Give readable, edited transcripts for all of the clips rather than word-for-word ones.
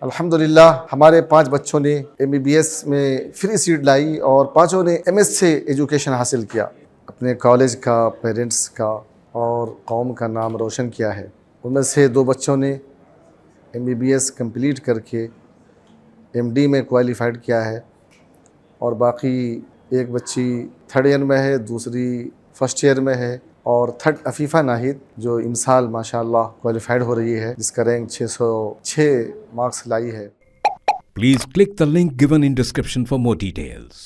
अल्हम्दुलिल्लाह हमारे 5 बच्चों ने MBBS में फ्री सीट लाई और 5 ने MS से एजुकेशन हासिल किया। अपने कॉलेज का, पेरेंट्स का और कौम का नाम रोशन किया है। उनमें से 2 बच्चों ने MBBS कंप्लीट करके MD में क्वालिफाइड किया है और बाकी एक बच्ची 3rd ईयर में है, दूसरी 1st ईयर में है और 3rd अफीफ़ा नाहिद जो इमसाल माशाअल्लाह क्वालिफाइड हो रही है, जिसका रैंक 606 मार्क्स लाई है। Please click the link given in description for more details.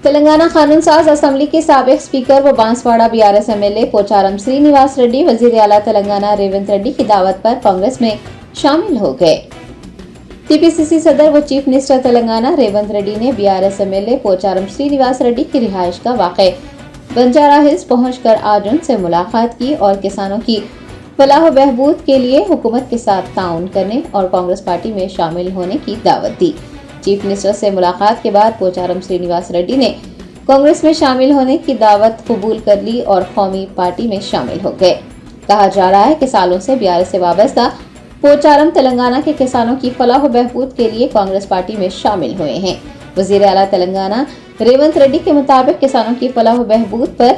Telangana कानून साज असम्बली के साबिक स्पीकर व बांसवाड़ा BRS MLA पोचारम श्रीनिवास रेड्डी वजीर आला तेलंगाना रेवंत रेड्डी की दावत पर कांग्रेस में शामिल हो गए। TPCC सदर व चीफ मिनिस्टर तेलंगाना रेवंत रेड्डी ने BRS MLA पोचारम श्रीनिवास रेड्डी की रिहाइश का वाक़े बंजारा हिल्स पहुंचकर आज उनसे मुलाकात की और किसानों की फलाह व बहबूद के लिए हुकूमत के साथ ताउन करने और कांग्रेस पार्टी में शामिल होने की दावत दी। चीफ मिनिस्टर से मुलाकात के बाद पोचारम श्रीनिवास रेड्डी ने कांग्रेस में शामिल होने की दावत कबूल कर ली और कौमी पार्टी में शामिल हो गए। कहा जा रहा है कि सालों से BRS से वाबस्ता पोचारम तेलंगाना के किसानों की फलाह व बहबूद के लिए कांग्रेस पार्टी में शामिल हुए हैं। वजीर आला तेलंगाना रेवंत रेड्डी के मुताबिक किसानों की फलाह व बहबूद पर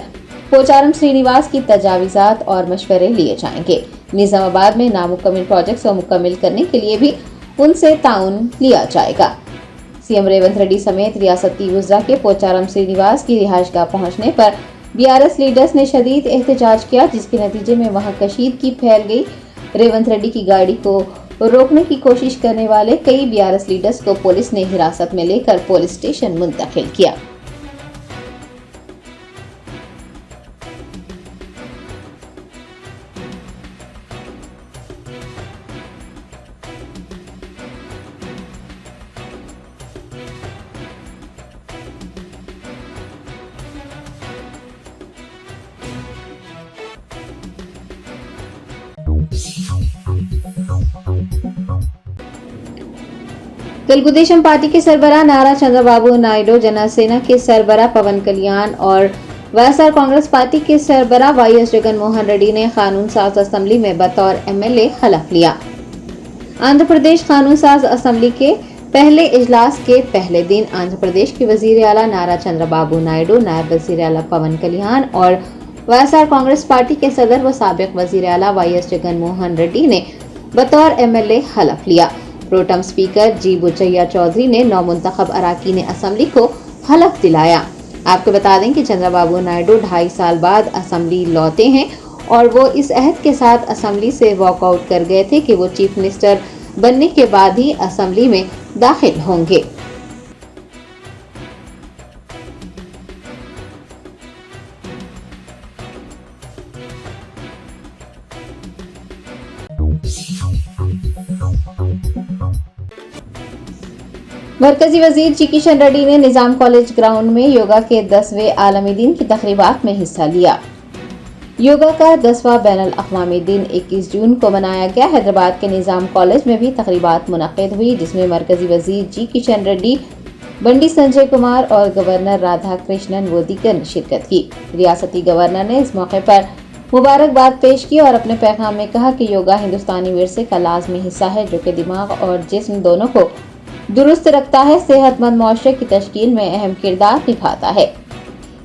पोचारम श्रीनिवास की तजावीज़ात और मशवरे लिए जाएंगे। निजामाबाद में नामुकम्मल प्रोजेक्ट्स को मुकम्मल करने के लिए भी उनसे ताउन लिया जाएगा। CM रेवंत रेड्डी समेत रियासती वज़रा के पोचारम श्रीनिवास की रिहाइशगाह पहुंचने पर BRS लीडर्स ने शदीद एहतजाज किया, जिसके नतीजे में वहां कशीदगी फैल गई। रेवंत रेड्डी की गाड़ी को रोकने की कोशिश करने वाले कई BRS लीडर्स को पुलिस ने हिरासत में लेकर पुलिस स्टेशन मुंतकिल किया। तेलुगुदेशम पार्टी के सरबराह नारा चंद्रबाबू नायडू, जनसेना के सरबराह पवन कल्याण और YSR कांग्रेस पार्टी के सरबराह YS जगन मोहन रेड्डी ने कानून साज असम्बली में बतौर MLA हलफ लिया। आंध्र प्रदेश कानून साज असम्बली के पहले इजलास के पहले दिन आंध्र प्रदेश के वजीर आला नारा चंद्रबाबू नायडू, नायब वजीर आला पवन कल्याण और YSR कांग्रेस पार्टी के सदर व साबिक वजीर आला YS जगन मोहन रेड्डी ने बतौर MLA हलफ लिया। Pro tem speaker G Butchaiah Chaudhary ने नौमुंतखब अराकीन असम्बली को हलफ दिलाया। आपको बता दें कि चंद्रबाबू नायडू 2.5 साल बाद असम्बली लौटे हैं और वो इस अहद के साथ असम्बली से वॉकआउट कर गए थे कि वो चीफ मिनिस्टर बनने के बाद ही असम्बली में दाखिल होंगे। मरकजी वजीर जी किशन रेड्डी ने निजाम कॉलेज ग्राउंड में योगा के 10वें आलमी दिन की तकरीबात में हिस्सा लिया। योगा का 10वां बैनुल अक़वामी दिन 21 जून को मनाया गया। हैदराबाद के निजाम कॉलेज में भी तकरीबात मुनक़िद हुई, जिसमें मरकजी वजीर जी किशन रेड्डी, बंडी संजय कुमार और गवर्नर राधा कृष्णन व दीगर ने शिरकत की। रियासती गवर्नर ने इस मौके पर मुबारकबाद पेश की और अपने पैगाम में कहा कि योगा हिंदुस्तानी विरसे का लाजमी हिस्सा है, जो कि दिमाग और जिस्म दोनों को दुरुस्त रखता है, सेहतमंद मुआशरे की तश्कील में अहम किरदार निभाता है।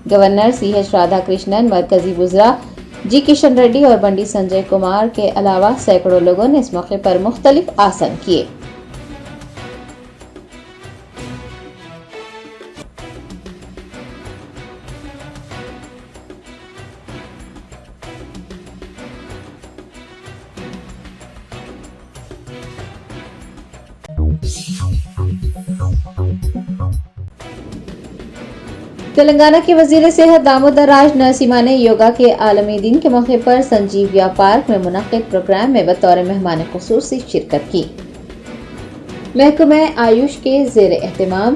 गवर्नर CH राधा कृष्णन, मरकजी वज़रा जी किशन रेड्डी और बंडी संजय कुमार के अलावा सैकड़ों लोगों ने इस मौके पर मुख्तलिफ आसन किए। तेलंगाना के वजीर सेहत दामोदर राज नरसिम्हा ने योगा के आलमी दिन के मौके पर संजीविया पार्क में मुनक़िद प्रोग्राम में बतौर मेहमान ख़ुसूसी शिरकत की। महकमा आयुष के ज़ेर एहतमाम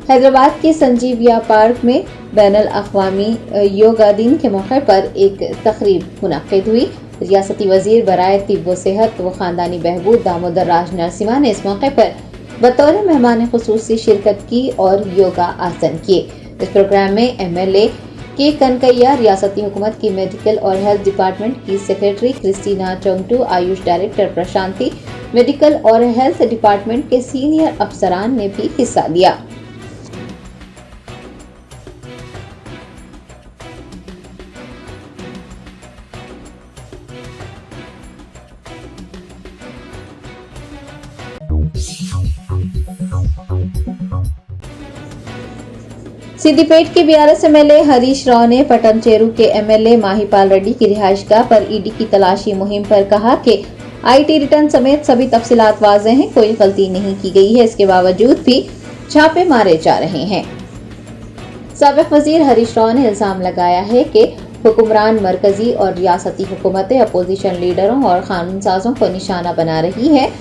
हैदराबाद के संजीविया पार्क में बैनुल अक़वामी योगा दिन के मौके पर एक तक़रीब मुनक़िद हुई। रियासती वजीर बराए तिब्ब व सेहत व ख़ानदानी बहबूद दामोदर राज नरसिम्हा ने इस मौके पर बतौर मेहमान ख़ुसूसी शिरकत की और योगा आसन किए। इस प्रोग्राम में MLA के कनकैया, रियासती हुकूमत की मेडिकल और हेल्थ डिपार्टमेंट की secretary Christina Chongthu, AYUSH director Prashanti, medical और हेल्थ डिपार्टमेंट के सीनियर अफसरान ने भी हिस्सा लिया। सिद्दीपेट के बीआरएस एमएलए हरीश राव ने पटनचेरू के एमएलए माहीपाल रेड्डी की रिहाइशगाह पर ईडी की तलाशी मुहिम पर कहा कि आईटी रिटर्न समेत सभी तफसीलात वाज़ेह हैं, कोई गलती नहीं की गई है। इसके बावजूद भी छापे मारे जा रहे हैं। साबिक वजीर हरीश राव ने इल्जाम लगाया है कि हुक्मरान मरकजी और रियासती हुकूमतें अपोजिशन लीडरों और कानून साजों को निशाना बना रही है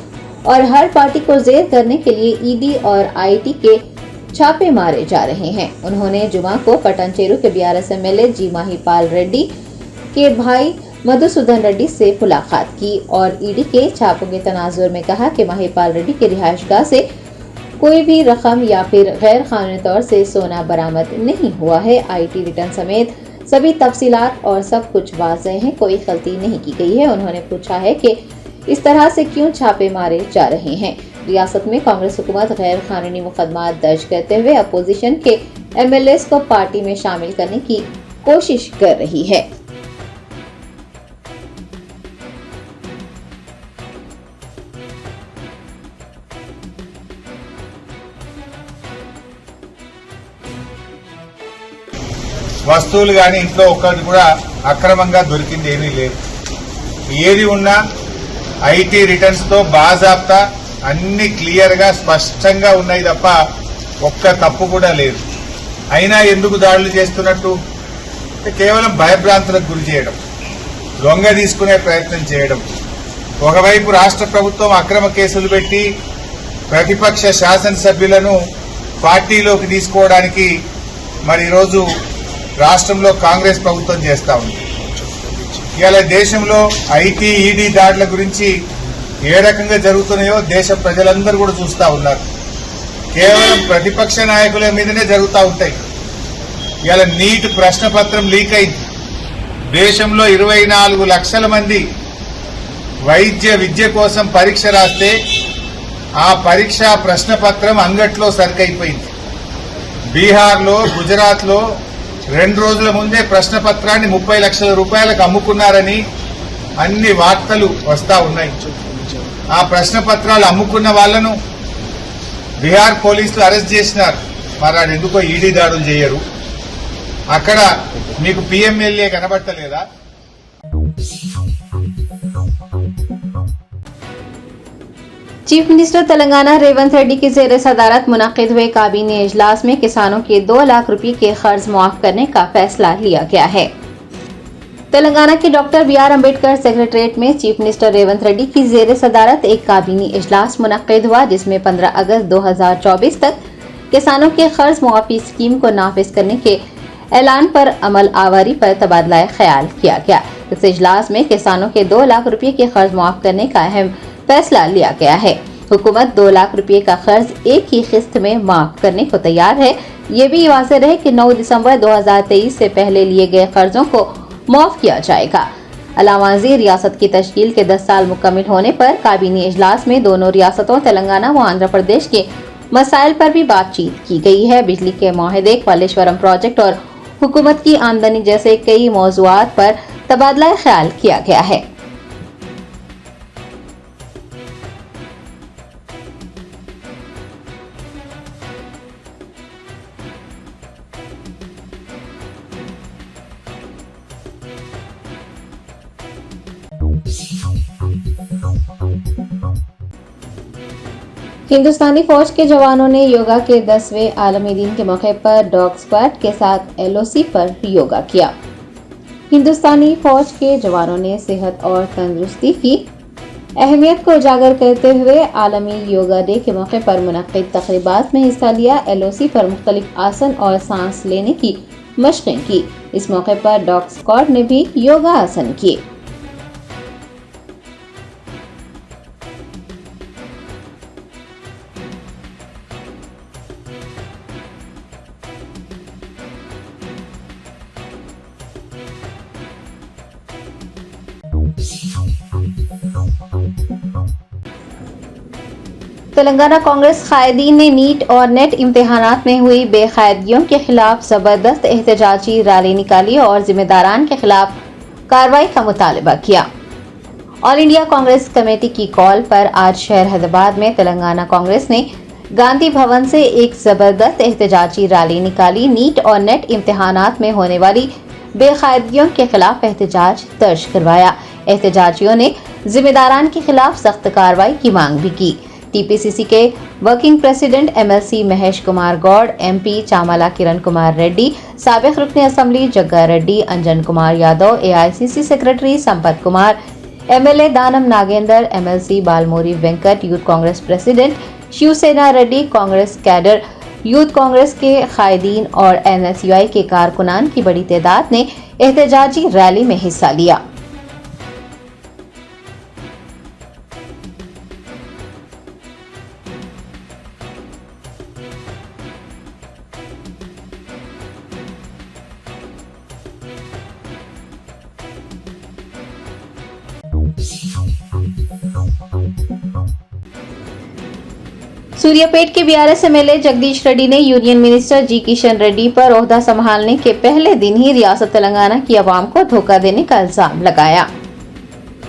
और हर पार्टी को जेर करने के लिए ईडी और आईटी के छापे मारे जा रहे हैं। उन्होंने जुमा को पटनचेरू के बीआरएस एमएलए जी माहीपाल रेड्डी के भाई मधुसूदन रेड्डी से मुलाकात की और ईडी के छापों के तनाजुर में कहा कि माहीपाल रेड्डी के रिहाइशगाह से कोई भी रकम या फिर गैर कानूनी तौर से सोना बरामद नहीं हुआ है। आईटी रिटर्न समेत सभी तफसीलात और सब कुछ वाज़ेह है, कोई गलती नहीं की गई है। उन्होंने पूछा है कि इस तरह से क्यों छापे मारे जा रहे हैं। रियासत में कांग्रेस हुकूमत गैर कानूनी मुकदमा दर्ज करते हुए अपोजिशन के एमएलए को पार्टी में शामिल करने की कोशिश कर रही है। వస్తువులు గాని ఇంట్లో ఒక్కటి కూడా అక్రమంగా దొరికింది ఏమీ లేదు. ఏది ఉన్నా ఐటీ రిటర్న్స్ తో బాజాబ్తా అన్ని క్లియర్ గా స్పష్టంగా ఉన్నాయి తప్ప ఒక్క తప్పు కూడా లేదు. అయినా ఎందుకు దాడులు చేస్తున్నట్టు? కేవలం భయభ్రాంతులకు గురి చేయడం, లొంగ తీసుకునే ప్రయత్నం చేయడం. ఒకవైపు రాష్ట్ర ప్రభుత్వం అక్రమ కేసులు పెట్టి ప్రతిపక్ష శాసనసభ్యులను పార్టీలోకి తీసుకోవడానికి మరి ఈరోజు రాష్ట్రంలో కాంగ్రెస్ ప్రభుత్వం చేస్తా ఉంది. ఇవాళ దేశంలో ఐటీ ఈడీ దాడుల గురించి ఏ రకంగా జరుగుతున్నాయో దేశ ప్రజలందరూ కూడా చూస్తా ఉన్నారు. కేవలం ప్రతిపక్ష నాయకుల మీదనే జరుగుతూ ఉంటాయి. ఇవాళ నీట్ ప్రశ్నపత్రం లీక్ అయింది. దేశంలో 24 లక్షల మంది వైద్య విద్య కోసం పరీక్ష రాస్తే ఆ పరీక్ష ప్రశ్నపత్రం అంగట్లో సరికైపోయింది. బీహార్లో, గుజరాత్లో 2 రోజుల ముందే ప్రశ్నపత్రాన్ని 30 లక్షల రూపాయలకు అమ్ముకున్నారని అన్ని వార్తలు వస్తా ఉన్నాయి. ఆ ప్రశ్నపత్రాలు అమ్ముకున్న వాళ్లను బీహార్ పోలీసులు అరెస్ట్ చేసినారు. మరి అది ఎందుకో ఈడీ దాడులు చేయరు? అక్కడ మీకు పీఎంఎల్ఏ కనబడతలేదా? चीफ मिनिस्टर तेलंगाना रेवंत रेड्डी की ज़ेर सदारत मुनक्किद हुए काबीना इजलास में किसानों के 2 लाख रुपए के कर्ज मुआफ करने का फैसला लिया गया है। तेलंगाना के डॉक्टर बीआर अम्बेडकर सेक्रेटरीट में चीफ मिनिस्टर रेवंत रेड्डी की ज़ेर सदारत एक काबीना इजलास मुनक्किद हुआ, जिसमें 15 अगस्त 2024 तक किसानों के कर्ज मुआफी स्कीम को नाफिज करने के ऐलान पर अमल आवारी पर तबादला ख्याल किया गया। इस इजलास में किसानों के 2 लाख रुपए के कर्ज मुआफ करने का अहम फैसला लिया गया है। हुकूमत 2 लाख रुपए का कर्ज एक ही किस्त में माफ करने को तैयार है। ये भी वाज़ेह रहे कि 9 दिसंबर 2023 से पहले लिए गए कर्जों को माफ किया जाएगा। अलावाजी रियासत की तश्कील के 10 साल मुकम्मिल होने पर काबीना इजलास में दोनों रियासतों तेलंगाना व आंध्र प्रदेश के मसाइल पर भी बातचीत की गई है। बिजली के माहिदे, कॉलेश्वरम प्रोजेक्ट और हुकूमत की आमदनी जैसे कई मौज़ूआत पर तबादला ख्याल किया गया है। हिंदुस्तानी फौज के जवानों ने योगा के 10वें आलमी दिन के मौके पर डॉग स्क्वाड के साथ एलओसी पर योगा किया। हिंदुस्तानी फौज के जवानों ने सेहत और तंदुरुस्ती की अहमियत को उजागर करते हुए आलमी योगा डे के मौके पर मुनक्किद तकरीबात में हिस्सा लिया। एलओसी पर मुख्तलिफ आसन और सांस लेने की मशक़ें की। इस मौके पर डॉग स्क्वाड ने भी योगा आसन किए। तेलंगाना कांग्रेस कायदीन ने नीट और नेट इम्तिहानात में हुई बेकायदगियों के खिलाफ जबरदस्त एहतजाजी रैली निकाली और जिम्मेदारान के खिलाफ कार्रवाई का मुतालबा किया। ऑल इंडिया कांग्रेस कमेटी की कॉल पर आज शहर हैदराबाद में तेलंगाना कांग्रेस ने गांधी भवन से एक जबरदस्त एहतजाजी रैली निकाली। नीट और नेट इम्तिहानात में होने वाली बेकायदगियों के खिलाफ एहतजाज दर्ज करवाया। एहतजाजियों ने जिम्मेदारान के खिलाफ सख्त कार्रवाई की मांग भी की। टीपीसीसी के working president MLC Mahesh Kumar Goud, MP Chamala Kiran Kumar Reddy, साबिक रुकन assembly Jagga Reddy, Anjan Kumar Yadav, AICC secretary Sampath Kumar, MLA Danam Nagender, MLC Balmoori Venkat, youth Congress president Shivasena Reddy, Congress cadre, youth Congress के कायदीन और एनएसयूआई के कारकुनान की बड़ी तादाद ने एहतजाजी रैली में हिस्सा लिया। सूर्यापेट के बीआरएस एमएलए जगदीश रेड्डी ने यूनियन मिनिस्टर जी किशन रेड्डी पर ओहदा संभालने के पहले दिन ही रियासत तेलंगाना की आवाम को धोखा देने का इल्जाम लगाया।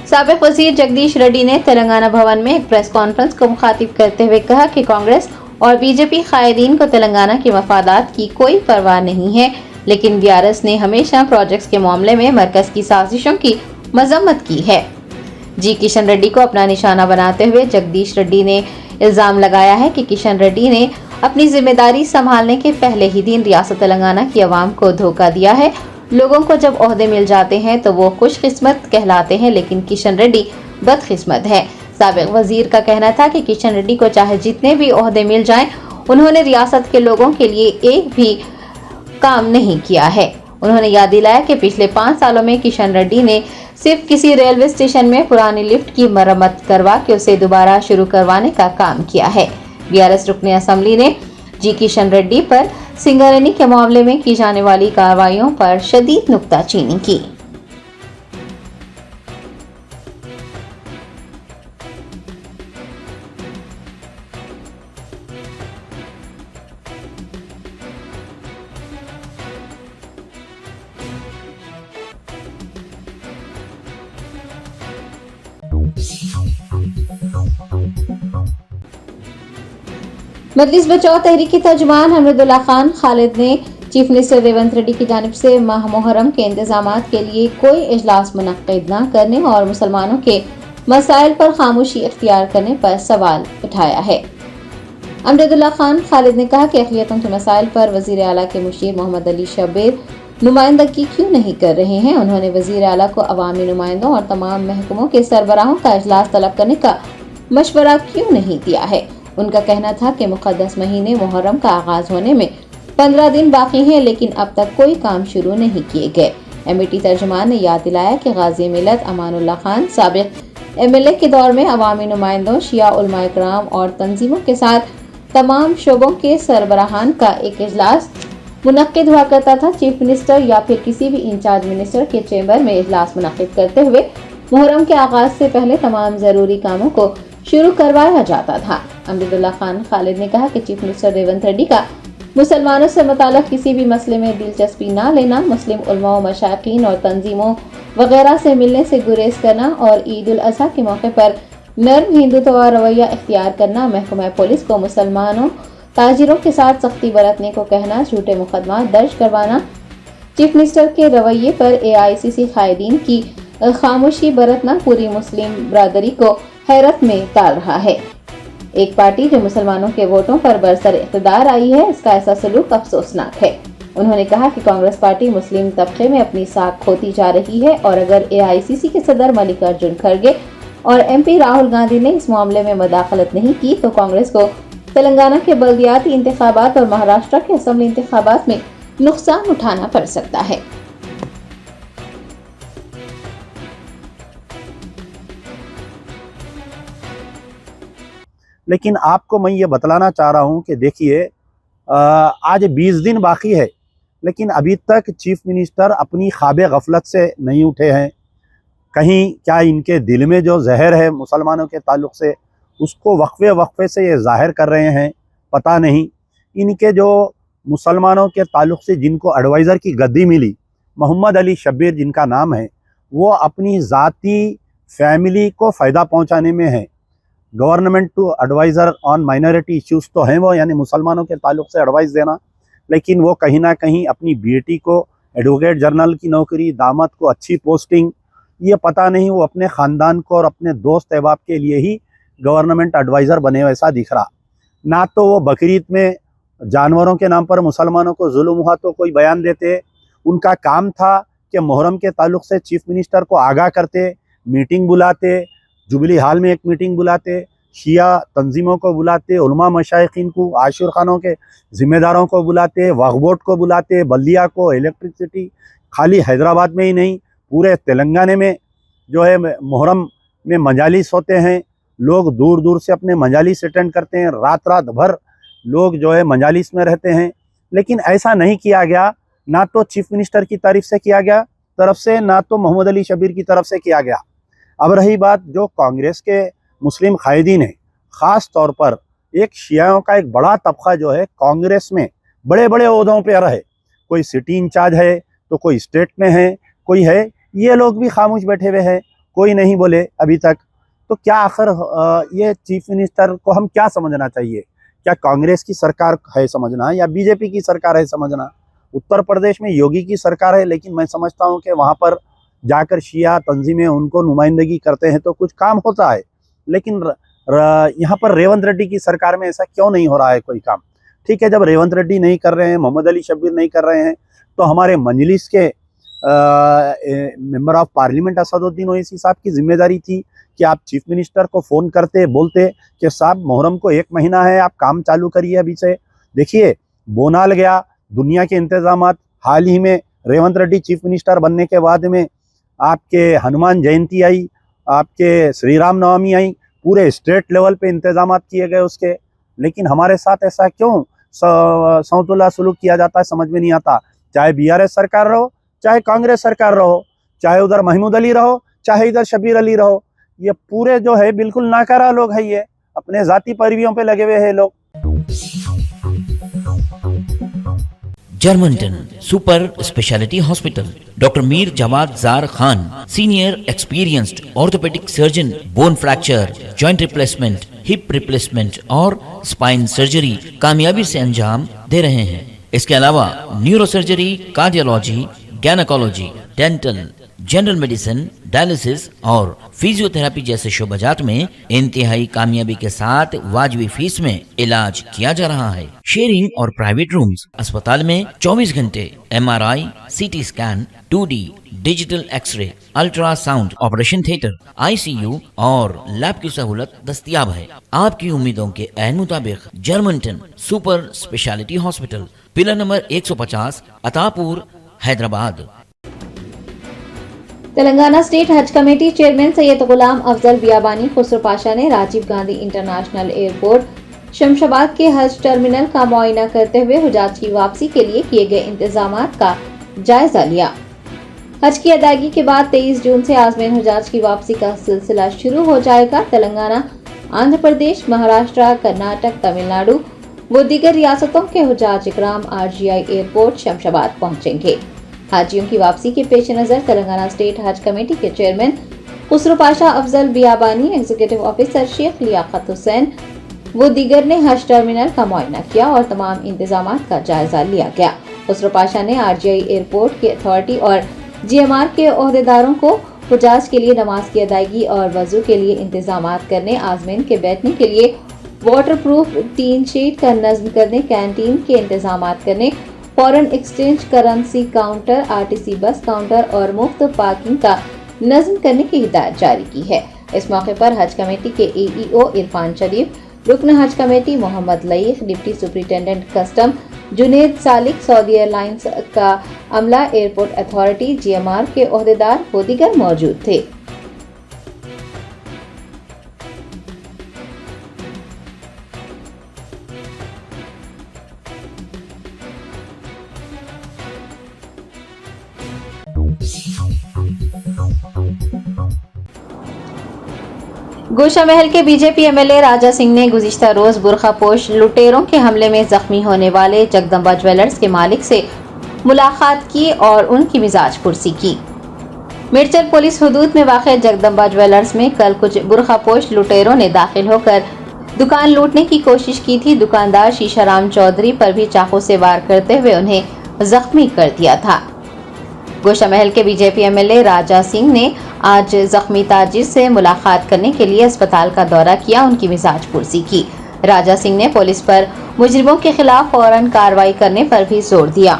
साबिक वजीर जगदीश रेड्डी ने तेलंगाना भवन में एक प्रेस कॉन्फ्रेंस को मुखातिब करते हुए कहा कि कांग्रेस और बीजेपी कायदीन को तेलंगाना की मफादात की कोई परवाह नहीं है, लेकिन बीआरएस ने हमेशा प्रोजेक्ट्स के मामले में मरकज की साजिशों की मजम्मत की है। जी किशन रेड्डी को अपना निशाना बनाते हुए जगदीश रेड्डी ने इल्जाम लगाया है कि किशन रेड्डी ने अपनी जिम्मेदारी संभालने के पहले ही दिन रियासत तेलंगाना की आवाम को धोखा दिया है। लोगों को जब ओहदे मिल जाते हैं तो वो खुशकिस्मत कहलाते हैं, लेकिन किशन रेड्डी बदकिस्मत है। साबिक वजीर का कहना था कि किशन रेड्डी को चाहे जितने भी ओहदे मिल जाएं, उन्होंने रियासत के लोगों के लिए एक भी काम नहीं किया है। उन्होंने याद दिलाया कि पिछले 5 सालों में किशन रेड्डी ने सिर्फ किसी रेलवे स्टेशन में पुरानी लिफ्ट की मरम्मत करवा के उसे दोबारा शुरू करवाने का काम किया है। बीआरएस रुकन असेंबली ने जी किशन रेड्डी पर सिंगरेनी के मामले में की जाने वाली कार्रवाइयों पर शदीद नुक्ताचीनी की। मजलिस बचाओ तहरीक के तर्जुमान हमरुद्दुल्ला खान खालिद ने चीफ मिनिस्टर रेवंत रेड्डी की जानिब से माह मुहर्रम के इंतजामात के लिए कोई इजलास मुनक्किद न करने और मुसलमानों के मसाइल पर खामोशी इख्तियार करने पर सवाल उठाया है। हमरुद्दुल्ला खान खालिद ने कहा कि अक़लियतों के मसाइल पर वज़ीर आला के मुशीर मोहम्मद अली शब्बीर नुमाइंदगी क्यों नहीं कर रहे हैं। उन्होंने वज़ीर आला को अवामी नुमाइंदों और तमाम महकमों के सरबराहों का इजलास तलब करने का मशवरा क्यों नहीं दिया है। उनका कहना था कि मुक़द्दस महीने मुहर्रम का आगाज होने में 15 दिन बाकी हैं, लेकिन अब तक कोई काम शुरू नहीं किए गए। एमईटी तर्जुमान ने याद दिलाया कि गाजी मिलत अमानुल्लाह खान साबिक एमएलए के दौर में अवामी नुमाइंदों, शिया उलमाए किराम और तंजीमों के साथ तमाम शोबों के सरबराहान का एक इजलास मुनक्किद हुआ करता था। चीफ मिनिस्टर या फिर किसी भी इंचार्ज मिनिस्टर के चेंबर में इजलास मुनक्किद करते हुए मुहर्रम के आगाज से पहले तमाम जरूरी कामों को शुरू करवाया जाता था। हमरुद्दुल्ला खान खालिद ने कहा कि चीफ मिनिस्टर रेवंत रेड्डी का मुसलमानों से मुताल्लिक़ किसी भी मसले में दिलचस्पी न लेना, मुस्लिम उलमा, मशाइखीन और तंजीमों वगैरह से मिलने से गुरेज करना और ईद उल अज़हा के मौके पर नर्म हिंदुत्व रवैया इख्तियार करना, महकमा पुलिस को मुसलमानों ताजिरों के साथ सख्ती बरतने को कहना, झूठे मुकदमा दर्ज करवाना, चीफ मिनिस्टर के रवैये पर एआईसीसी कायदीन की खामोशी बरतना पूरी मुस्लिम बरादरी को हैरत में डाल रहा है। एक पार्टी जो मुसलमानों के वोटों पर बरसर इक़्तिदार आई है, इसका ऐसा सलूक अफसोसनाक है। उन्होंने कहा कि कांग्रेस पार्टी मुस्लिम तबके में अपनी साख खोती जा रही है और अगर एआईसीसी के सदर मल्लिकार्जुन खड़गे और एमपी राहुल गांधी ने इस मामले में मदाखलत नहीं की तो कांग्रेस को तेलंगाना के बल्दियाती इंतखाबात और महाराष्ट्र के असेंबली इंतखाबात में नुकसान उठाना पड़ सकता है। लेकिन आपको मैं ये बतलाना चाह रहा हूँ कि देखिए आज 20 दिन बाकी है, लेकिन अभी तक चीफ मिनिस्टर अपनी ख्वाब गफलत से नहीं उठे हैं। कहीं क्या इनके दिल में जो जहर है मुसलमानों के ताल्लुक़ से उसको वक्फे वक्फे से ये जाहिर कर रहे हैं, पता नहीं। इनके जो मुसलमानों के ताल्लुक़ से जिनको एडवाइज़र की गद्दी मिली, मोहम्मद अली शब्बीर जिनका नाम है, वो अपनी ज़ाती फैमिली को फ़ायदा पहुंचाने में है। Government to adviser on minority issues तो हैं वो, यानी मुसलमानों के ताल्लुक़ से एडवाइस देना, लेकिन वो कहीं ना कहीं अपनी बेटी को एडवोकेट जनरल की नौकरी, दामाद को अच्छी पोस्टिंग, ये पता नहीं वो अपने ख़ानदान को और अपने दोस्त अहबाब के लिए ही गवर्नमेंट एडवाइज़र बने वैसा दिख रहा। ना तो वो बकरीद में जानवरों के नाम पर मुसलमानों को जुल्म हुआ तो कोई बयान देते, उनका काम था कि मुहर्रम के ताल्लुक़ से चीफ मिनिस्टर को आगाह करते, मीटिंग बुलाते, जुबली हाल में एक मीटिंग बुलाते, शिया तंजीमों को बुलाते, उलमा मशाइखीन को, आशूर खानों के ज़िम्मेदारों को बुलाते, वक्फ बोर्ड को बुलाते, बल्दिया को, इलेक्ट्रिसिटी, खाली हैदराबाद में ही नहीं पूरे तेलंगाना में जो है मुहर्रम में मजालिस होते हैं। लोग दूर दूर से अपने मजालिस अटेंड करते हैं, रात रात भर लोग जो है मजालिस में रहते हैं, लेकिन ऐसा नहीं किया गया। ना तो चीफ मिनिस्टर की तरफ से किया गया तरफ से, ना तो मोहम्मद अली शब्बीर की तरफ से किया गया। अब रही बात जो कांग्रेस के मुस्लिम कायदीन है, ख़ास तौर पर एक शियाओं का एक बड़ा तबका जो है कांग्रेस में बड़े बड़े ओहदों पर रहे, कोई सिटी इंचार्ज है तो कोई स्टेट में है, कोई है, ये लोग भी खामोश बैठे हुए हैं, कोई नहीं बोले अभी तक। तो क्या आखिर ये चीफ मिनिस्टर को हम क्या समझना चाहिए? क्या कांग्रेस की सरकार है समझना या बीजेपी की सरकार है समझना? उत्तर प्रदेश में योगी की सरकार है, लेकिन मैं समझता हूँ कि वहाँ पर जाकर शिया तंजीमें उनको नुमाइंदगी करते हैं तो कुछ काम होता है, लेकिन यहाँ पर रेवंत रेड्डी की सरकार में ऐसा क्यों नहीं हो रहा है कोई काम? ठीक है, जब रेवंत रेड्डी नहीं कर रहे हैं, मोहम्मद अली शब्बीर नहीं कर रहे हैं, तो हमारे मजलिस के member of parliament Asaduddin Owaisi साहब की जिम्मेदारी थी कि आप चीफ मिनिस्टर को फ़ोन करते, बोलते कि साहब मुहर्रम को 1 महीना है, आप काम चालू करिए अभी से। देखिए बोनाल गया, दुनिया के इंतजामात, हाल ही में रेवंत रेड्डी चीफ मिनिस्टर बनने के बाद में आपके हनुमान जयंती आई, आपके श्री राम नवमी आई, पूरे स्टेट लेवल पे इंतजामात किए गए उसके, लेकिन हमारे साथ ऐसा क्यों सौतुल्ला सुलूक किया जाता है, समझ में नहीं आता। चाहे बीआरएस सरकार रहो, चाहे कांग्रेस सरकार रहो, चाहे उधर महमूद अली रहो, चाहे इधर शब्बीर अली रहो, ये पूरे जो है बिल्कुल नाकारा लोग है, ये अपने जाती पैरवियों पे लगे हुए हैं लोग। Germanten super speciality hospital, doctor Mir Jawad Zar Khan, senior experienced orthopaedic surgeon, bone fracture, joint replacement, hip replacement और स्पाइन सर्जरी कामयाबी से अंजाम दे रहे हैं। इसके अलावा neuro surgery, cardiology, gynaecology, dental, general medicine, dialysis और फिजियोथेरेपी जैसे शोबाजात में इंतहाई कामयाबी के साथ वाजिबी फीस में इलाज किया जा रहा है। शेयरिंग और प्राइवेट रूम्स, अस्पताल में 24 घंटे MRI, CT scan, 2D digital x ray, ultrasound, operation theatre, ICU और लैब की सहूलत दस्तयाब है। आपकी उम्मीदों के ऐन मुताबिक Germanton super speciality hospital, pillar number 150, Attapur, Hyderabad. Telangana state Haj committee chairman Syed Ghulam Afzal Biyabani Khusro Pasha ने राजीव गांधी इंटरनेशनल एयरपोर्ट शमशाबाद के हज टर्मिनल का मुआयना करते हुए हुजाज की वापसी के लिए किए गए इंतजामात का जायजा लिया। हज की अदायगी के बाद 23 जून से आज़मीन हुजाज की वापसी का सिलसिला शुरू हो जाएगा। तेलंगाना, आंध्र प्रदेश, महाराष्ट्र, कर्नाटक, तमिलनाडु व दीगर रियासतों के हुजाज इकराम RGI एयरपोर्ट शमशाबाद पहुंचेंगे। हाजियों की वापसी के पेश नजर तेलंगाना स्टेट हज कमेटी के chairman Khusro Pasha Afzal Biyabani, executive officer Sheikh Liaqat Hussain व दीगर ने हज टर्मिनल का मुआयना किया और तमाम इंतजामात का जायजा लिया गया। खुसरो पाशा ने RGI एयरपोर्ट के अथॉरिटी और GMR के ओहदेदारों को हुजाज के लिए नमाज की अदायगी और वजू के लिए इंतजामात करने, आज़मीन के बैठने के लिए वाटरप्रूफ टीन शीट का नज्म करने, कैंटीन के इंतजामात करने, foreign exchange currency counter, RTC बस काउंटर और मुफ्त पार्किंग का नज्म करने की हिदायत जारी की है। इस मौके पर हज कमेटी के AEO इरफान शरीफ, रुकन Haj committee Mohammed Laiq, deputy superintendent custom Juned Salik, Saudi airlines का अमला, एयरपोर्ट अथॉरिटी, GMR के ओहदेदार व दीगर मौजूद थे। गोशा महल के बीजेपी एमएलए राजा सिंह ने गुज़िश्ता रोज बुरखापोश लुटेरों के हमले में जख्मी होने वाले जगदम्बा ज्वेलर्स के मालिक से मुलाकात की और उनकी मिजाज पुरसी की। मिर्चल पुलिस हुदूद में वाक़ जगदम्बा ज्वेलर्स में कल कुछ बुरखापोश लुटेरों ने दाखिल होकर दुकान लूटने की कोशिश की थी। दुकानदार शीशाराम चौधरी पर भी चाकू से वार करते हुए उन्हें जख्मी कर दिया था। गोशा महल के बीजेपी एमएलए राजा सिंह ने आज जख्मी ताजिर से मुलाकात करने के लिए अस्पताल का दौरा किया, उनकी मिजाज पुरसी की। राजा सिंह ने पुलिस पर मुजरिमों के खिलाफ फौरन कार्रवाई करने पर भी जोर दिया।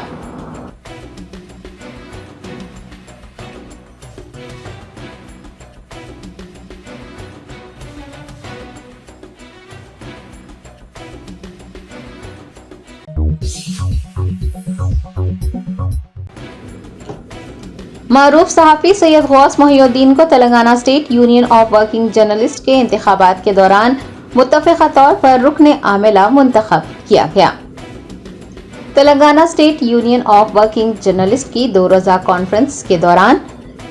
मारूफ सहाफ़ी सैयद गौस मोहिउद्दीन को Telangana state union of working journalist के इंतखाबात के दौरान मुत्तफ़िक़ा तौर पर रुकन आमिला मुंतखब किया गया। Telangana state union of working journalist की 2 रोज़ा कॉन्फ्रेंस के दौरान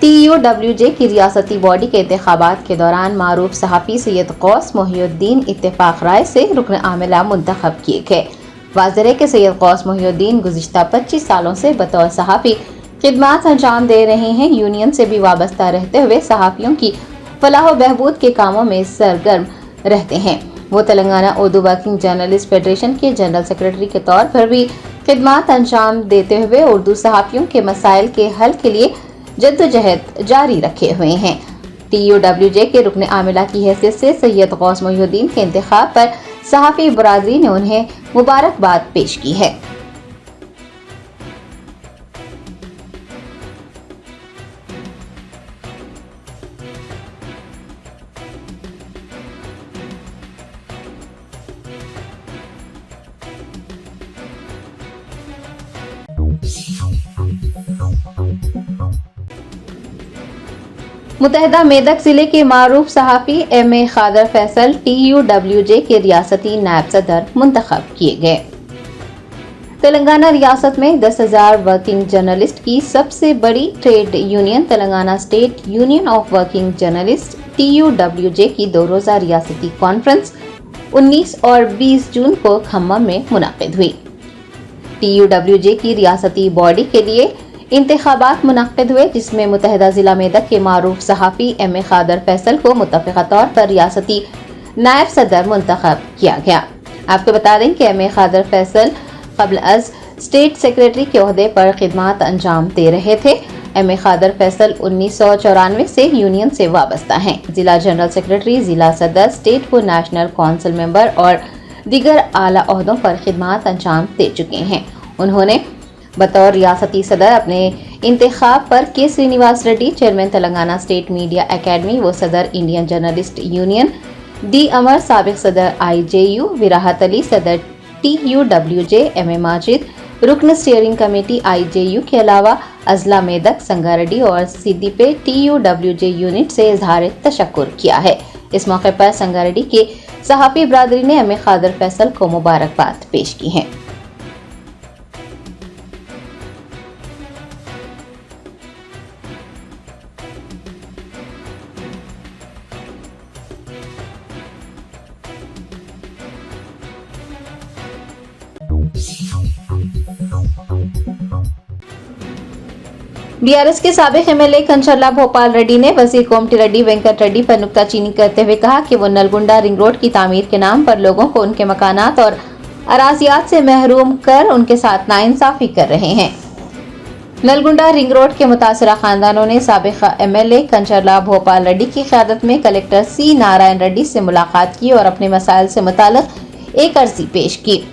TUWJ की रियासती बॉडी के इंतखाबात के दौरान मारूफ सहाफ़ी सैयद गौस मोहिउद्दीन इत्तेफाक राय से रुकन आमिला मुंतखब किए गए। वाज़ेह है कि सैयद गौस मोहिउद्दीन गुज़िश्ता 25 सालों से बतौर सहाफ़ी खिदमात अंजाम दे रहे हैं। यूनियन से भी वाबस्ता रहते हुए सहाफ़ियों की फलाह व बहबूद के कामों में सरगर्म रहते हैं। वो Telangana Urdu working journalist federation के जनरल सेक्रेटरी के तौर पर भी खिदमात अंजाम देते हुए उर्दू सहाफ़ियों के मसाइल के हल के लिए जद्दोजहद जारी रखे हुए हैं। TUWJ के रुकन आमिला की हैसियत से सैयद गौस मोहिउद्दीन के इंतखाब पर सहाफ़ी बरादरी ने उन्हें मुबारकबाद पेश की है। मुतहदा मेदक जिले के मारूफ सहाफ़ी MA खादर फैसल TUWJ के रियासती नायब सदर मुंतखब किए गए। तेलंगाना रियासत में 10,000 वर्किंग जर्नलिस्ट की सबसे बड़ी trade union Telangana state union of working journalist TUWJ की 2 रोज़ा रियासती कॉन्फ्रेंस 19 और 20 जून को खम्मम में मुनाकिद हुई। TUWJ की रियासती बॉडी के लिए इंतखाबात मुनाकिद हुए, जिसमें मुतहदा जिला मेदक के मारूफ सहाफ़ी MA खादर फैसल को मुत्तफ़िक़ा तौर पर रियासती नायब सदर मुंतखब किया गया। आपको बता दें कि MA खादर फैसल क़ब्ल अज़ स्टेट सेक्रेटरी के ओहदे पर खिदमात अंजाम दे रहे थे। MA खादर फैसल 1994 से यूनियन से वाबस्ता हैं। जिला जनरल सेक्रेटरी, जिला सदर, स्टेट को नेशनल काउंसिल मेंबर और दीगर आला ओहदों पर खिदमात अंजाम दे चुके हैं। उन्होंने बतौर रियासती सदर अपने इंतखाब पर K Srinivas Reddy, chairman Telangana state media academy व सदर Indian journalist union, D Amar साबिक सदर IJU, विराहत अली सदर TUWJ, MA माजिद रुकन स्टीयरिंग कमेटी IJU के अलावा अजला मेदक, संगारेड्डी और सिद्दीपे TUWJ यूनिट से इजहार तशक्कुर किया है। इस मौके पर संगारेड्डी के सहाफ़ी बरादरी ने MA खादर फैसल को मुबारकबाद पेश की है। BRS के साबिक MLA कंचरला भोपाल रेड्डी ने वजीर कोमटी रेड्डी वेंकट रेड्डी पर नुक्ताचीनी करते हुए कहा कि वो नलगुंडा रिंग रोड की तामीर के नाम पर लोगों को उनके मकानात और अराजियात से महरूम कर उनके साथ नाइंसाफी कर रहे हैं। नलगुंडा रिंग रोड के मुतासरा खानदानों ने साबिक MLA कंचरला भोपाल रेड्डी की क़यादत में कलेक्टर C नारायण रेड्डी से मुलाकात की और अपने मसाइल से मुताल्लिक़ एक अर्जी पेश की।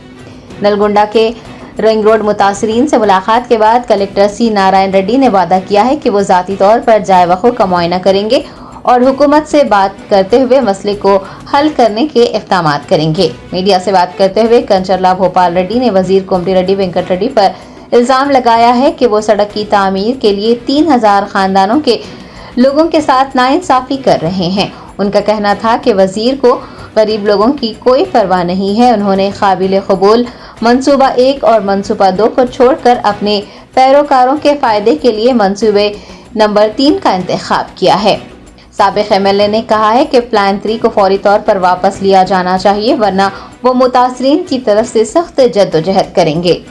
नलगुंडा के रिंग रोड मुतासरीन से मुलाकात के बाद कलेक्टर C नारायण रेड्डी ने वादा किया है कि वो ज़ाती तौर पर जाए वक़्त का मुआयना करेंगे और हुकूमत से बात करते हुए मसले को हल करने के इक़दाम करेंगे। मीडिया से बात करते हुए कंचरला भोपाल रेड्डी ने वजीर कोमटी रेड्डी वेंकट रेड्डी पर इल्ज़ाम लगाया है कि वो सड़क की तामीर के लिए 3000 खानदानों के लोगों के साथ नाइंसाफी कर रहे हैं। उनका कहना था कि वजीर को गरीब लोगों की कोई परवाह नहीं है। उन्होंने काबिल कबूल मंसूबा 1 और मंसूबा 2 को छोड़कर अपने पैरोकारों के फायदे के लिए मंसूबे नंबर 3 का इंतखाब किया है। साबिक एमएलए ने कहा है कि प्लान 3 को फौरी तौर पर वापस लिया जाना चाहिए, वरना वो मुतासरीन की तरफ से सख्त जद्दोजहद करेंगे।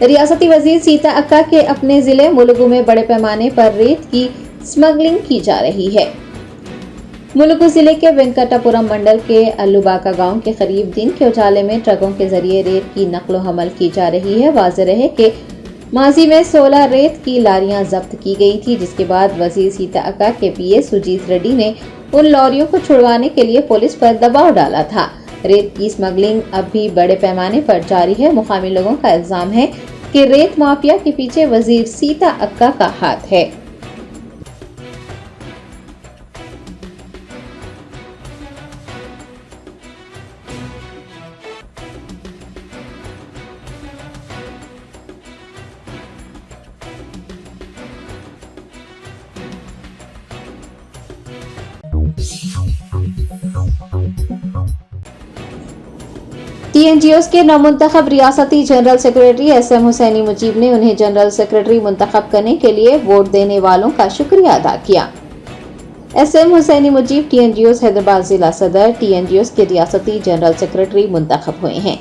रियासती वजीर सीता अक्का के अपने जिले मुलुगु में बड़े पैमाने पर रेत की स्मगलिंग की जा रही है। मुलुगु जिले के वेंकटापुरम मंडल के अल्लुबाका गांव के करीब दिन के उजाले में ट्रकों के जरिए रेत की नकलो हमल की जा रही है। वाज़ेह रहे कि माजी में 16 रेत की लारियां जब्त की गई थी, जिसके बाद वजीर सीता अक्का के पीए सुजीत रेड्डी ने उन लॉरियों को छुड़वाने के लिए पुलिस पर दबाव डाला था। रेत की स्मगलिंग अब भी बड़े पैमाने पर जारी है। मुकामी लोगों का इल्जाम है कि रेत माफिया के पीछे वजीर सीता अक्का का हाथ है। टीएनजीओस के नामुंतखब रियासती general secretary SM Husaini Mujeeb ने उन्हें जनरल सेक्रेटरी मुंतखब करने के लिए वोट देने वालों का शुक्रिया अदा किया। एसएम हुसैनी मुजीब टीएनजीओस हैदराबाद जिला सदर टीएनजीओस के रियासती जनरल सेक्रेटरी मुंतखब हुए हैं।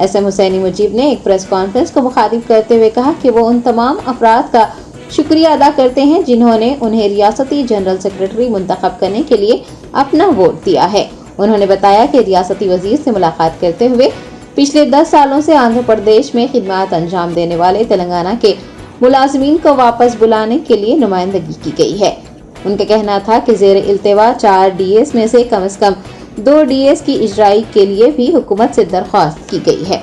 एसएम हुसैनी मुजीब ने एक प्रेस कॉन्फ्रेंस को मुखातिब करते हुए कहा कि वो उन तमाम अफराद का शुक्रिया अदा करते हैं जिन्होंने उन्हें रियासती जनरल सेक्रेटरी मुंतखब करने के लिए अपना वोट दिया है। उन्होंने बताया कि रियासती वजीर से मुलाकात करते हुए पिछले 10 सालों से आंध्र प्रदेश में खिदमत अंजाम देने वाले तेलंगाना के मुलाजमीन को वापस बुलाने के लिए नुमाइंदगी की गई है। उनका कहना था कि ज़ेर इल्तिवा 4 डीएस में से कम 2 डीएस की इजराई के लिए भी हुकूमत से दरख्वास्त की गई है।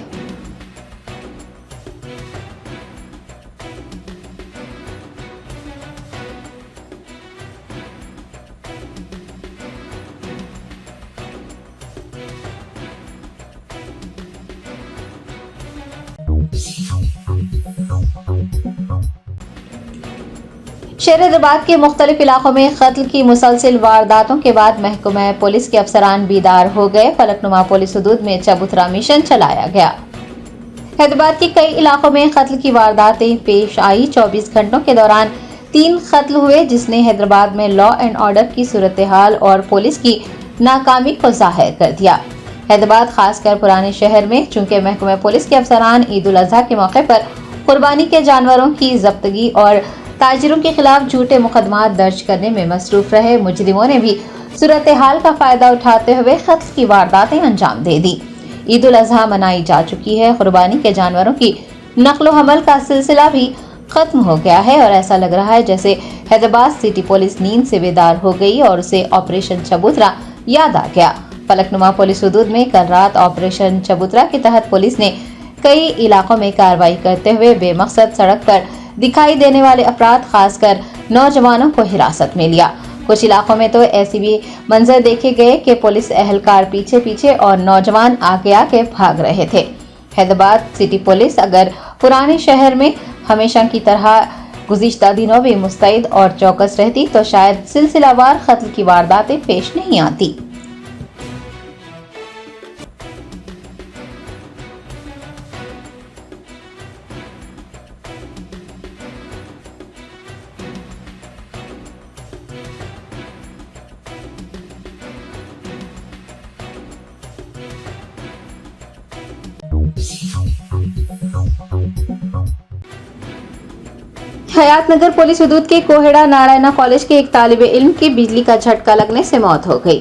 शहर हैदराबाद के मुख्तलिफ इलाकों में कत्ल की मुसलसिल वारदातों के बाद महकमा पुलिस के अफसरान बीदार हो गए। फलकनुमा पुलिस हुदूद में चबूतरा मिशन चलाया गया। हैदराबाद के कई इलाकों में कत्ल की वारदातें पेश आई। 24 घंटों के दौरान 3 कत्ल हुए, जिसने हैदराबाद में लॉ एंड ऑर्डर की सूरत हाल और पुलिस की नाकामी को जाहिर कर दिया। हैदराबाद खासकर पुराने शहर में चूंकि महकमा पुलिस के अफसरान ईद उल अजहा के मौके पर कुर्बानी के जानवरों की जब्तगी और ताजिरों के खिलाफ झूठे मुकदमात दर्ज करने में मसरूफ रहे। मुजरिमों ने भी सूरत हाल का फायदा उठाते हुए कत्ल की वारदातें अंजाम दे दी। ईद उल अजहा मनाई जा चुकी है। कुर्बानी के जानवरों की नकलो हमल का सिलसिला भी खत्म हो गया है और ऐसा लग रहा है जैसे हैदराबाद सिटी पुलिस नींद से बेदार हो गई और उसे ऑपरेशन चबूतरा याद आ गया। फलकनुमा पुलिस हुदूद में कल रात ऑपरेशन चबूतरा के तहत पुलिस ने कई इलाकों में कार्रवाई करते हुए बेमकसद सड़क पर दिखाई देने वाले अफराद खासकर नौजवानों को हिरासत में लिया। कुछ इलाकों में तो ऐसे भी मंजर देखे गए कि पुलिस एहलकार पीछे पीछे और नौजवान आगे आगे भाग रहे थे। हैदराबाद सिटी पुलिस अगर पुराने शहर में हमेशा की तरह गुज़िश्ता दिनों भी मुस्तैद और चौकस रहती तो शायद सिलसिलावार कत्ल की वारदातें पेश नहीं आती। हयातनगर पुलिस हुदूद के कोहेड़ा नारायणा कॉलेज के एक तालिबे इल्म की बिजली का झटका लगने से मौत हो गई।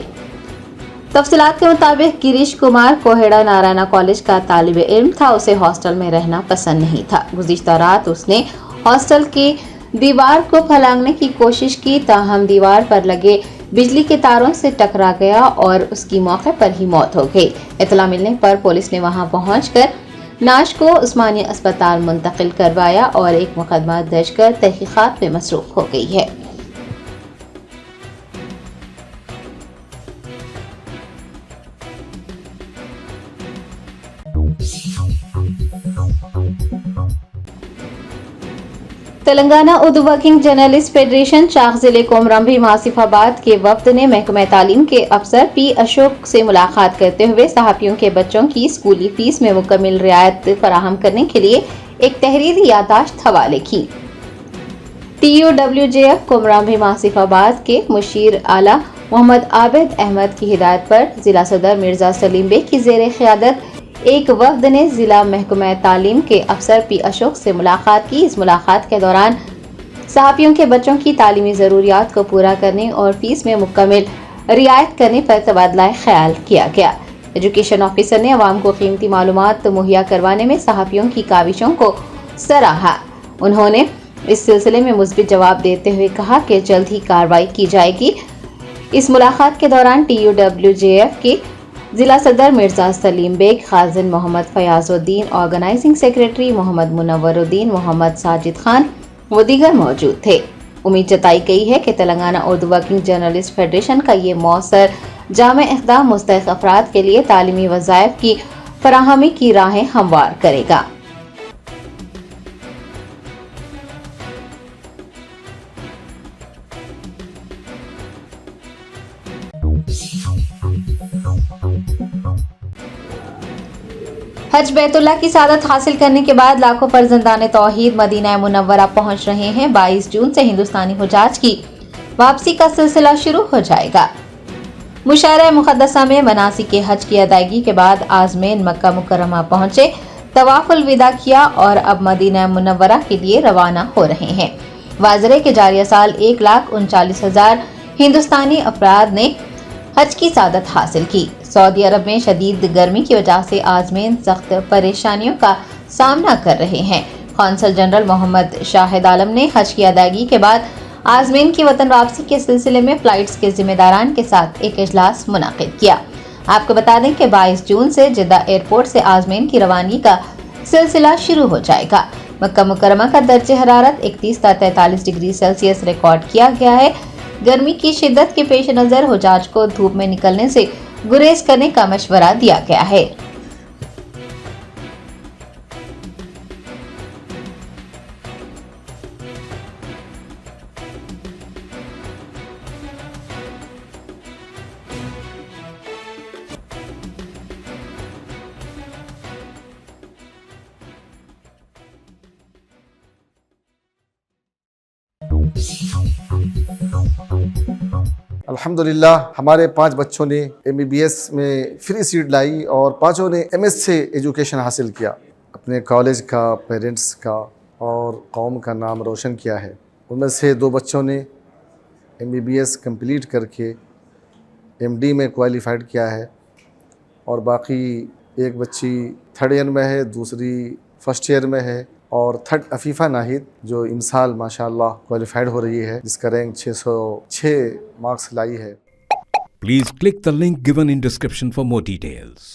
तफसीलात के मुताबिक गिरीश कुमार कोहेड़ा नारायणा कॉलेज का तालिबे इल्म था। उसे हॉस्टल में रहना पसंद नहीं था। गुज़िश्ता रात उसने हॉस्टल की दीवार को फलांगने की कोशिश की, ताहम दीवार पर लगे बिजली के तारों से टकरा गया और उसकी मौके पर ही मौत हो गई। इतला मिलने पर पुलिस ने वहां पहुंचकर नाश को उस्मानिया अस्पताल मुंतकिल करवाया और एक मुकदमा दर्ज कर तहकीकात में मसरूफ हो गई है। Telangana Urdu working journalist federation चाक जिले कोमरंभी आसिफाबाद के वफ्द ने महकमा तालीम के अफसर पी अशोक से मुलाकात करते हुए सहाफियों के बच्चों की स्कूली फीस में मुकम्मल रियायत फराहम करने के लिए एक तहरीरी याददाश्त हवाले की। TUWJF कोमरंभी आसिफाबाद के मुशीर आला मोहम्मद आबिद अहमद की हिदायत पर जिला सदर मिर्जा सलीम बेग की जेर क़यादत एक वफ्द ने जिला महकमा तालीम के अफसर पी अशोक से मुलाकात की। इस मुलाकात के दौरान सहाफियों के बच्चों की तालीमी ज़रूरियात को पूरा करने और फीस में मुकम्मल रियायत करने पर तबादला ख्याल किया गया। एजुकेशन ऑफिसर ने अवाम को कीमती मालूमात मुहैया करवाने में सहाफियों की काविशों को सराहा। उन्होंने इस सिलसिले में मुस्बित जवाब देते हुए कहा कि जल्द ही कार्रवाई की जाएगी। इस मुलाकात के दौरान TUWJF के जिला सदर मिर्जा सलीम बेग, खाजिन मोहम्मद फयाजुद्दीन, ऑर्गेनाइजिंग सेक्रेटरी मोहम्मद मुनव्वरुद्दीन, मोहम्मद साजिद खान व दीगर मौजूद थे। उम्मीद जताई गई है कि Telangana Urdu working journalist federation का ये मौसर जामे इक़दाम मुस्तहिक़ अफराद के लिए तालीमी वज़ाइफ की फराहमी की राहें हमवार करेगा। हज बैतुल्लाह की सादत हासिल करने के बाद लाखों फर्जंदाने तौहीद मदीना मुनव्वरा पहुंच रहे हैं। 22 जून से हिंदुस्तानी हुजाज की वापसी का सिलसिला शुरू हो जाएगा। मुशायरा मुक़द्दसा में मनासिक हज की अदायगी के बाद आज़मीन मक्का मुकर्रमा पहुंचे, तवाफ़ुल विदा किया और अब मदीना मुनव्वरा के लिए रवाना हो रहे हैं। वाज़रे के जारिया साल 1,39,000 हिंदुस्तानी अफराद ने हज की सादत हासिल की। सऊदी अरब में शदीद गर्मी की वजह से आज़मीन सख्त परेशानियों का सामना कर रहे हैं। कौंसल जनरल मोहम्मद शाहिद आलम ने हज की अदायगी के बाद आज़मीन की वतन वापसी के सिलसिले में फ्लाइट्स के जिम्मेदारान के साथ एक इजलास मुनाकिद किया। आपको बता दें कि 22 जून से जिद्दा एयरपोर्ट से आज़मीन की रवानगी का सिलसिला शुरू हो जाएगा। मक्का मुकर्रमा का दर्जे हरारत 31 ता 43 डिग्री सेल्सियस रिकॉर्ड किया गया है। गर्मी की शिद्दत के पेश नज़र हुजाज को धूप में निकलने से गुरेज करने का मशवरा दिया गया है। अल्हम्दुलिल्लाह हमारे 5 बच्चों ने MBBS में फ्री सीट लाई और 5 ने MS से एजुकेशन हासिल किया। अपने कॉलेज का, पेरेंट्स का और कौम का नाम रोशन किया है। उनमें से 2 बच्चों ने MBBS कंप्लीट करके MD में क्वालिफाइड किया है और बाकी एक बच्ची 3rd ईयर में है, दूसरी 1st ईयर में है और 3rd अफीफ़ा नाहिद जो इन साल माशाअल्लाह क्वालिफाइड हो रही है, जिसका रैंक 606 मार्क्स लाई है। Please click the link given in description for more details.